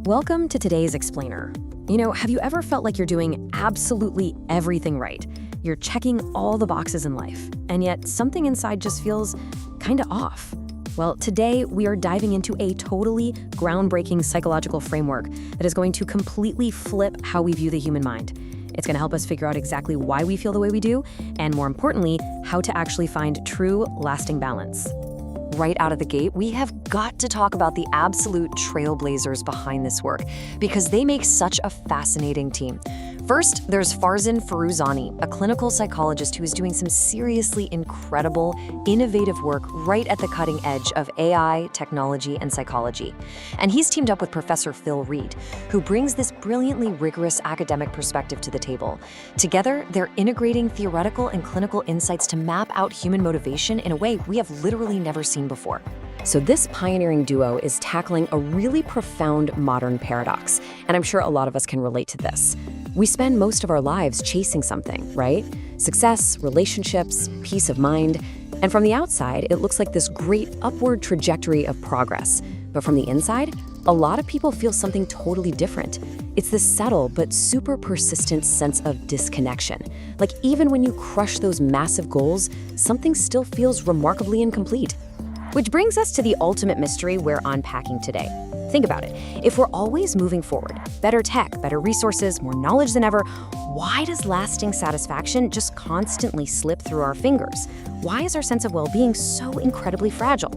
Welcome to today's explainer. Have you ever felt like you're doing absolutely everything right? You're checking all the boxes in life, and yet something inside just feels kinda off. Well, today we are diving into a totally groundbreaking psychological framework that is going to completely flip how we view the human mind. It's gonna help us figure out exactly why we feel the way we do, and more importantly, how to actually find true, lasting balance. Right out of the gate, we have got to talk about the absolute trailblazers behind this work because they make such a fascinating team. First, there's Farzin Forouzani, a clinical psychologist who is doing some seriously incredible, innovative work right at the cutting edge of AI, technology, and psychology. And he's teamed up with Professor Phil Reed, who brings this brilliantly rigorous academic perspective to the table. Together, they're integrating theoretical and clinical insights to map out human motivation in a way we have literally never seen before. So this pioneering duo is tackling a really profound modern paradox, and I'm sure a lot of us can relate to this. We spend most of our lives chasing something, right? Success, relationships, peace of mind. And from the outside, it looks like this great upward trajectory of progress. But from the inside, a lot of people feel something totally different. It's this subtle but super persistent sense of disconnection. Like even when you crush those massive goals, something still feels remarkably incomplete. Which brings us to the ultimate mystery we're unpacking today. Think about it. If we're always moving forward, better tech, better resources, more knowledge than ever, why does lasting satisfaction just constantly slip through our fingers? Why is our sense of well-being so incredibly fragile?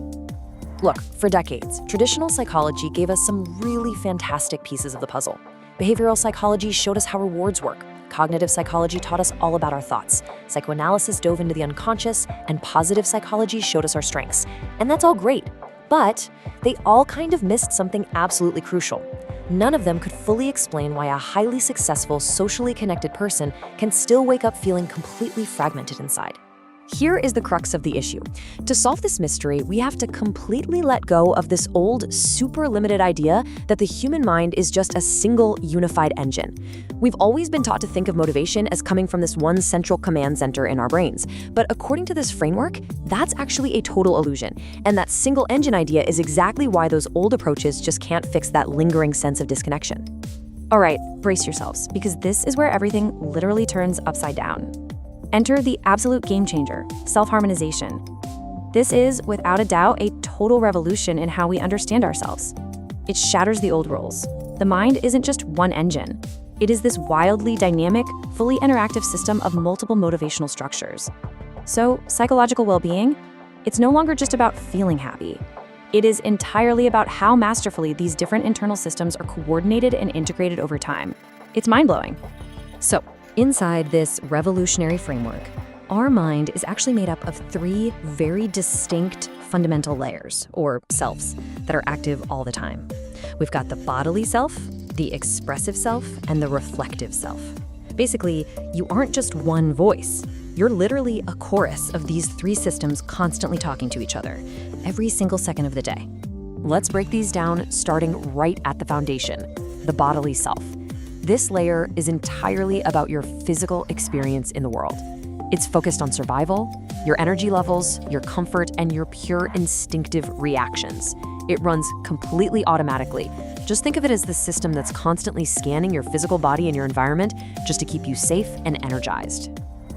Look, for decades, traditional psychology gave us some really fantastic pieces of the puzzle. Behavioral psychology showed us how rewards work. Cognitive psychology taught us all about our thoughts. Psychoanalysis dove into the unconscious, and positive psychology showed us our strengths. And that's all great. But they all kind of missed something absolutely crucial. None of them could fully explain why a highly successful, socially connected person can still wake up feeling completely fragmented inside. Here is the crux of the issue. To solve this mystery, we have to completely let go of this old, super limited idea that the human mind is just a single, unified engine. We've always been taught to think of motivation as coming from this one central command center in our brains. But according to this framework, that's actually a total illusion. And that single engine idea is exactly why those old approaches just can't fix that lingering sense of disconnection. All right, brace yourselves, because this is where everything literally turns upside down. Enter the absolute game changer, self-harmonization. This is, without a doubt, a total revolution in how we understand ourselves. It shatters the old rules. The mind isn't just one engine. It is this wildly dynamic, fully interactive system of multiple motivational structures. So, psychological well-being, it's no longer just about feeling happy. It is entirely about how masterfully these different internal systems are coordinated and integrated over time. It's mind-blowing. So, inside this revolutionary framework, our mind is actually made up of three very distinct fundamental layers, or selves, that are active all the time. We've got the bodily self, the expressive self, and the reflective self. Basically, you aren't just one voice. You're literally a chorus of these three systems constantly talking to each other, every single second of the day. Let's break these down, starting right at the foundation, the bodily self. This layer is entirely about your physical experience in the world. It's focused on survival, your energy levels, your comfort, and your pure instinctive reactions. It runs completely automatically. Just think of it as the system that's constantly scanning your physical body and your environment just to keep you safe and energized.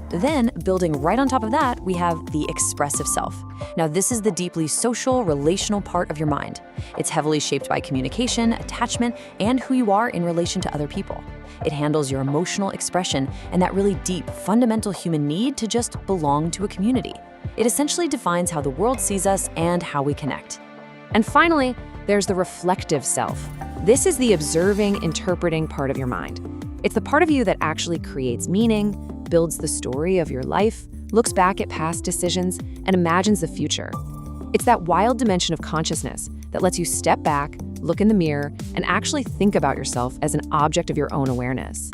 Then, building right on top of that, we have the expressive self. Now, this is the deeply social, relational part of your mind. It's heavily shaped by communication, attachment, and who you are in relation to other people. It handles your emotional expression and that really deep, fundamental human need to just belong to a community. It essentially defines how the world sees us and how we connect. And finally, there's the reflective self. This is the observing, interpreting part of your mind. It's the part of you that actually creates meaning, builds the story of your life, looks back at past decisions, and imagines the future. It's that wild dimension of consciousness that lets you step back, look in the mirror, and actually think about yourself as an object of your own awareness.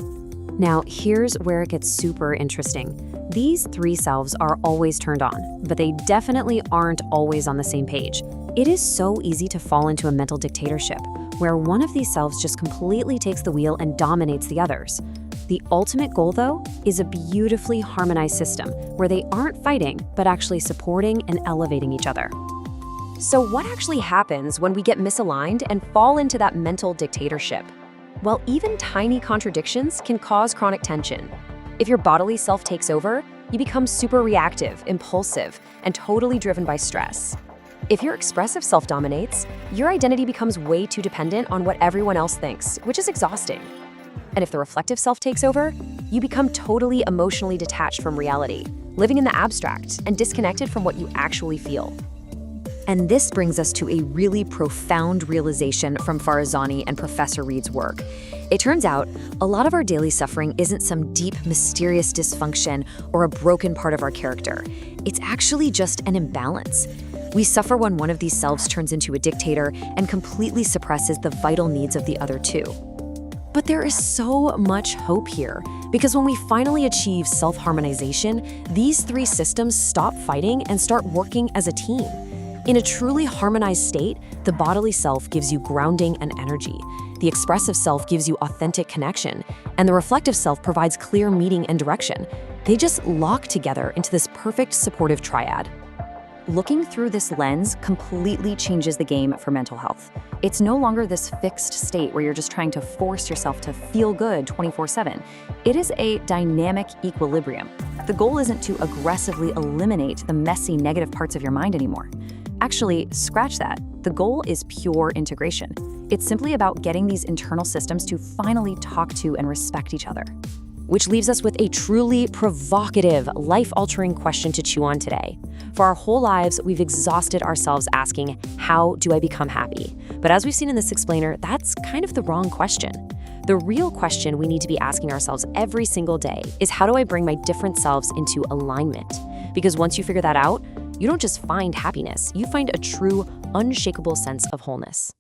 Now, here's where it gets super interesting. These three selves are always turned on, but they definitely aren't always on the same page. It is so easy to fall into a mental dictatorship, where one of these selves just completely takes the wheel and dominates the others. The ultimate goal, though, is a beautifully harmonized system where they aren't fighting, but actually supporting and elevating each other. So what actually happens when we get misaligned and fall into that mental dictatorship? Well, even tiny contradictions can cause chronic tension. If your bodily self takes over, you become super reactive, impulsive, and totally driven by stress. If your expressive self dominates, your identity becomes way too dependent on what everyone else thinks, which is exhausting. And if the reflective self takes over, you become totally emotionally detached from reality, living in the abstract and disconnected from what you actually feel. And this brings us to a really profound realization from Forouzani and Professor Reed's work. It turns out a lot of our daily suffering isn't some deep, mysterious dysfunction or a broken part of our character. It's actually just an imbalance. We suffer when one of these selves turns into a dictator and completely suppresses the vital needs of the other two. But there is so much hope here, because when we finally achieve self-harmonization, these three systems stop fighting and start working as a team. In a truly harmonized state, the bodily self gives you grounding and energy, the expressive self gives you authentic connection, and the reflective self provides clear meaning and direction. They just lock together into this perfect supportive triad. Looking through this lens completely changes the game for mental health. It's no longer this fixed state where you're just trying to force yourself to feel good 24/7. It is a dynamic equilibrium. The goal isn't to aggressively eliminate the messy negative parts of your mind anymore. Actually, scratch that. The goal is pure integration. It's simply about getting these internal systems to finally talk to and respect each other. Which leaves us with a truly provocative, life-altering question to chew on today. For our whole lives, we've exhausted ourselves asking, how do I become happy? But as we've seen in this explainer, that's kind of the wrong question. The real question we need to be asking ourselves every single day is, how do I bring my different selves into alignment? Because once you figure that out, you don't just find happiness, you find a true, unshakable sense of wholeness.